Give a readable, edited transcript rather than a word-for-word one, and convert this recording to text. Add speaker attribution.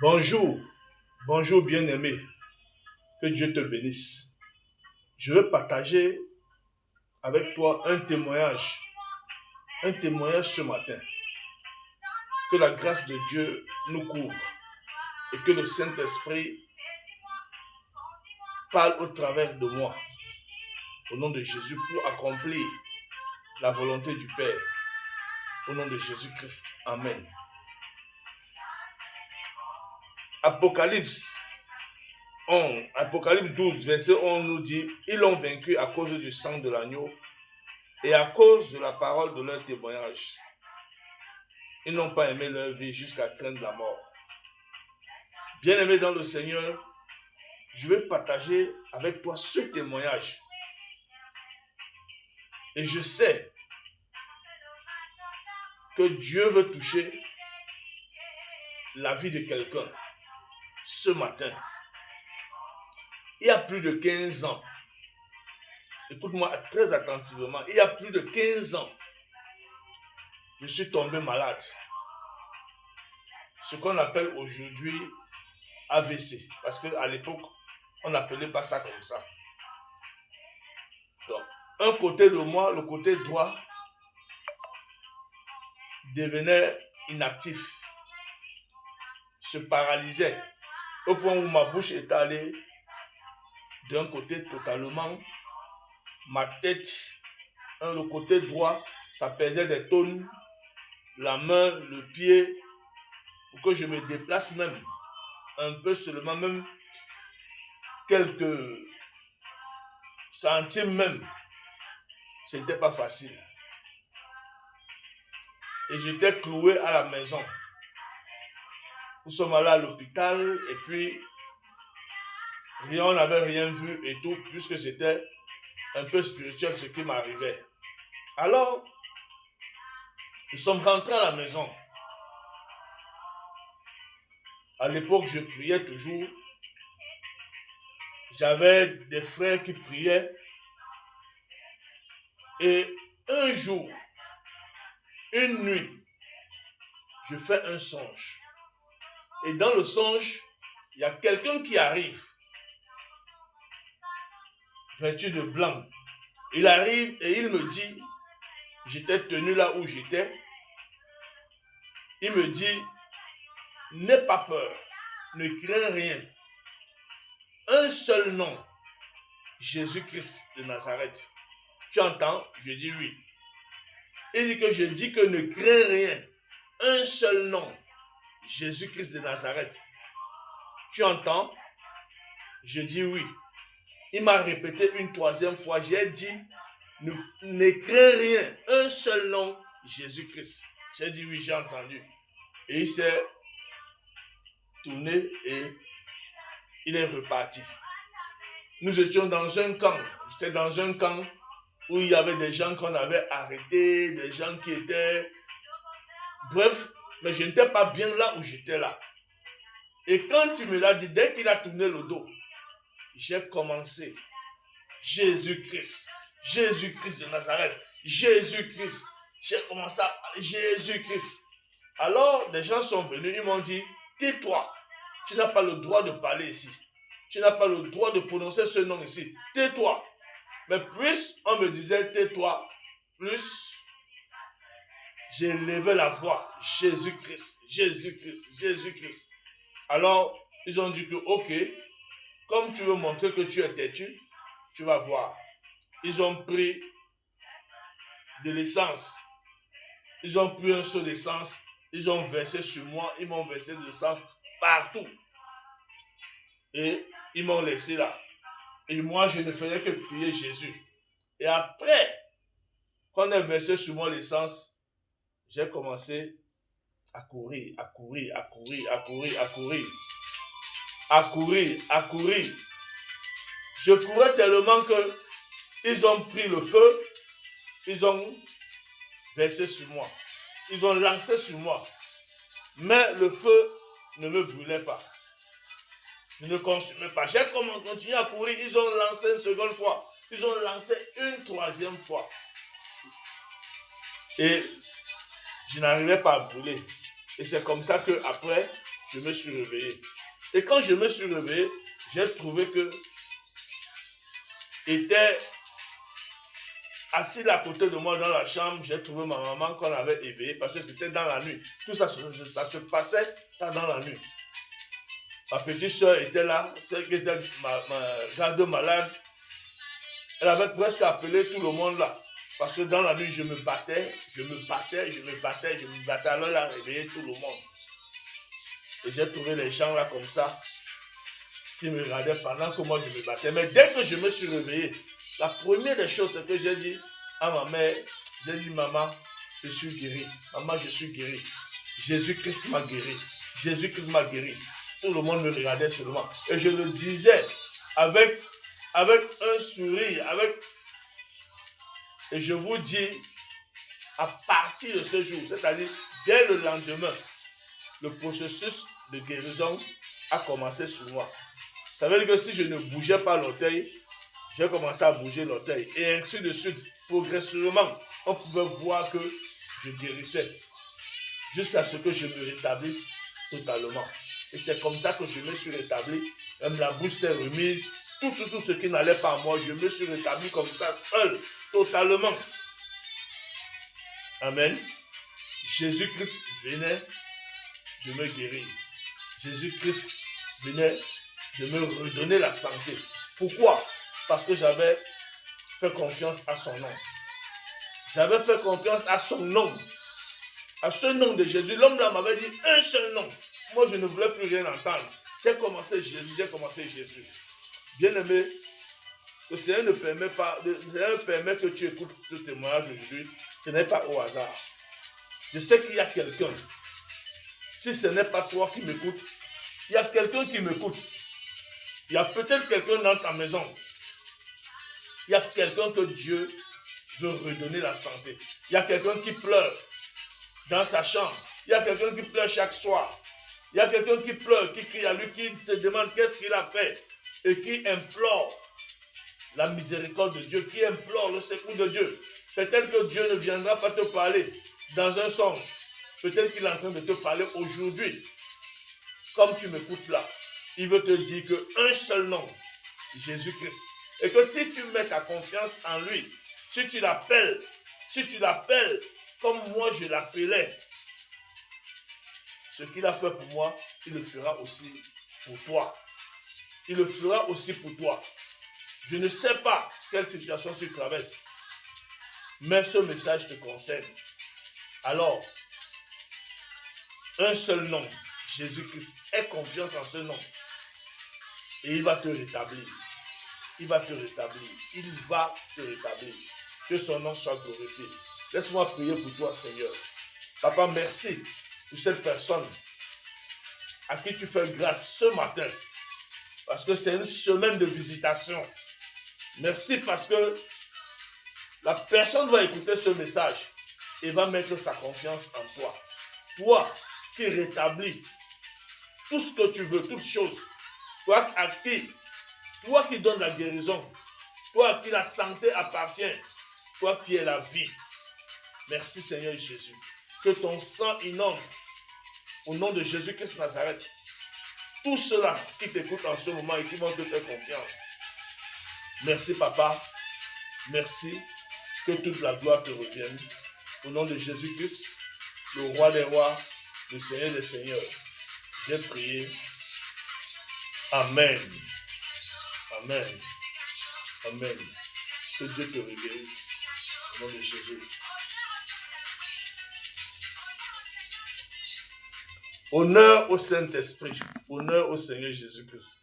Speaker 1: Bonjour, bonjour bien-aimé, que Dieu te bénisse. Je veux partager avec toi un témoignage ce matin. Que la grâce de Dieu nous couvre et que le Saint-Esprit parle au travers de moi, au nom de Jésus, pour accomplir la volonté du Père, au nom de Jésus-Christ. Amen. Apocalypse 12, verset 11 nous dit: ils l'ont vaincu à cause du sang de l'agneau et à cause de la parole de leur témoignage. Ils n'ont pas aimé leur vie jusqu'à craindre la mort. Bien-aimé dans le Seigneur, je vais partager avec toi ce témoignage. Et je sais que Dieu veut toucher la vie de quelqu'un ce matin. Il y a plus de 15 ans, écoute-moi très attentivement, il y a plus de 15 ans, je suis tombé malade. Ce qu'on appelle aujourd'hui AVC, parce qu'à l'époque, on n'appelait pas ça comme ça. Donc, un côté de moi, le côté droit, devenait inactif, se paralysait, au point où ma bouche est allée d'un côté totalement, ma tête, le côté droit, ça pesait des tonnes, la main, le pied, pour que je me déplace même, un peu seulement, même quelques centimes même, c'était pas facile. Et j'étais cloué à la maison. Nous sommes allés à l'hôpital et puis on n'avait rien vu et tout, puisque c'était un peu spirituel ce qui m'arrivait. Alors, nous sommes rentrés à la maison. À l'époque, je priais toujours. J'avais des frères qui priaient. Et un jour, une nuit, je fais un songe. Et dans le songe, il y a quelqu'un qui arrive, vêtu de blanc. Il arrive et il me dit, j'étais tenu là où j'étais, il me dit: n'aie pas peur, ne crains rien. Un seul nom, Jésus-Christ de Nazareth. Tu entends? Je dis oui. Il dit que je dis que ne crains rien. Un seul nom, Jésus-Christ de Nazareth. Tu entends? Je dis oui. Il m'a répété une troisième fois. J'ai dit ne crains rien. Un seul nom, Jésus-Christ. J'ai dit oui, j'ai entendu. Et il s'est tourné et il est reparti. Nous étions dans un camp. J'étais dans un camp où il y avait des gens qu'on avait arrêtés, des gens qui étaient... Bref, mais je n'étais pas bien là où j'étais là. Et quand il me l'a dit, dès qu'il a tourné le dos, j'ai commencé. Jésus-Christ, Jésus-Christ de Nazareth, Jésus-Christ. J'ai commencé à parler Jésus-Christ. Alors, des gens sont venus, ils m'ont dit: tais-toi, tu n'as pas le droit de parler ici. Tu n'as pas le droit de prononcer ce nom ici. Tais-toi. Mais plus on me disait tais-toi, plus j'élevais la voix. Jésus-Christ, Jésus-Christ, Jésus-Christ. Alors, ils ont dit que ok, comme tu veux montrer que tu es têtu, tu vas voir. Ils ont pris de l'essence. Ils ont pris un seau d'essence. Ils ont versé sur moi. Ils m'ont versé de l'essence partout. Et ils m'ont laissé là. Et moi, je ne faisais que prier Jésus. Et après, quand on a versé sur moi l'essence, j'ai commencé à courir, à courir, à courir, à courir, à courir. À courir, à courir. Je courais tellement que ils ont pris le feu, ils ont versé sur moi. Ils ont lancé sur moi. Mais le feu ne me brûlait pas. Je ne consumais pas. J'ai continué à courir. Ils ont lancé une seconde fois. Ils ont lancé une troisième fois. Et je n'arrivais pas à brûler. Et c'est comme ça que après, je me suis réveillé. Et quand je me suis réveillé, j'ai trouvé que était assis à côté de moi dans la chambre, j'ai trouvé ma maman qu'on avait éveillée parce que c'était dans la nuit. Tout ça, ça se passait dans la nuit. Ma petite soeur était là, celle qui était ma garde malade. Elle avait presque appelé tout le monde là. Parce que dans la nuit, je me battais. Alors elle a réveillé tout le monde. Et j'ai trouvé les gens là comme ça, qui me regardaient pendant que moi je me battais. Mais dès que je me suis réveillé, la première des choses, c'est que j'ai dit à ma mère, j'ai dit, maman, je suis guéri. Maman, je suis guéri. Jésus-Christ m'a guéri. Jésus-Christ m'a guéri. Tout le monde me regardait seulement. Et je le disais avec un sourire, et je vous dis, à partir de ce jour, c'est-à-dire dès le lendemain, le processus de guérison a commencé sur moi. Ça veut dire que si je ne bougeais pas l'orteil, j'ai commencé à bouger l'orteil. Et ainsi de suite, progressivement, on pouvait voir que je guérissais. Jusqu'à ce que je me rétablisse totalement. Et c'est comme ça que je me suis rétabli. Même la bouche s'est remise. Tout ce qui n'allait pas à moi, je me suis rétabli comme ça, seul, totalement. Amen. Jésus-Christ venait de me guérir. Jésus-Christ venait de me redonner la santé. Pourquoi? Parce que j'avais fait confiance à son nom. J'avais fait confiance à son nom. À ce nom de Jésus. L'homme là m'avait dit un seul nom. Moi, je ne voulais plus rien entendre. J'ai commencé Jésus. Bien-aimé, le Seigneur ne permet pas, le Seigneur permet que tu écoutes ce témoignage aujourd'hui. Ce n'est pas au hasard. Je sais qu'il y a quelqu'un. Si ce n'est pas toi qui m'écoutes, il y a quelqu'un qui m'écoute. Il y a peut-être quelqu'un dans ta maison. Il y a quelqu'un que Dieu veut redonner la santé. Il y a quelqu'un qui pleure dans sa chambre. Il y a quelqu'un qui pleure chaque soir. Il y a quelqu'un qui pleure, qui crie à lui, qui se demande qu'est-ce qu'il a fait et qui implore la miséricorde de Dieu, qui implore le secours de Dieu. Peut-être que Dieu ne viendra pas te parler dans un songe. Peut-être qu'il est en train de te parler aujourd'hui. Comme tu m'écoutes là, il veut te dire qu'un seul nom, Jésus-Christ. Et que si tu mets ta confiance en lui, si tu l'appelles comme moi je l'appelais, ce qu'il a fait pour moi, il le fera aussi pour toi. Il le fera aussi pour toi. Je ne sais pas quelle situation tu traverses, mais ce message te concerne. Alors, un seul nom, Jésus-Christ. Aie confiance en ce nom. Et il va te rétablir. Il va te rétablir. Il va te rétablir. Que son nom soit glorifié. Laisse-moi prier pour toi, Seigneur. Papa, merci pour cette personne à qui tu fais grâce ce matin. Parce que c'est une semaine de visitation. Merci parce que la personne va écouter ce message et va mettre sa confiance en toi. Toi qui rétablis tout ce que tu veux, toutes choses. Toi qui donnes la guérison. Toi à qui la santé appartient. Toi qui es la vie. Merci Seigneur Jésus. Que ton sang inonde au nom de Jésus-Christ Nazareth. Tous ceux-là qui t'écoutent en ce moment et qui vont te faire confiance. Merci Papa. Merci. Que toute la gloire te revienne. Au nom de Jésus-Christ, le roi des rois, le Seigneur des seigneurs. J'ai prié. Amen. Amen. Amen. Que Dieu te guérisse. Au nom de Jésus. Honneur au Saint-Esprit. Honneur au Seigneur Jésus-Christ.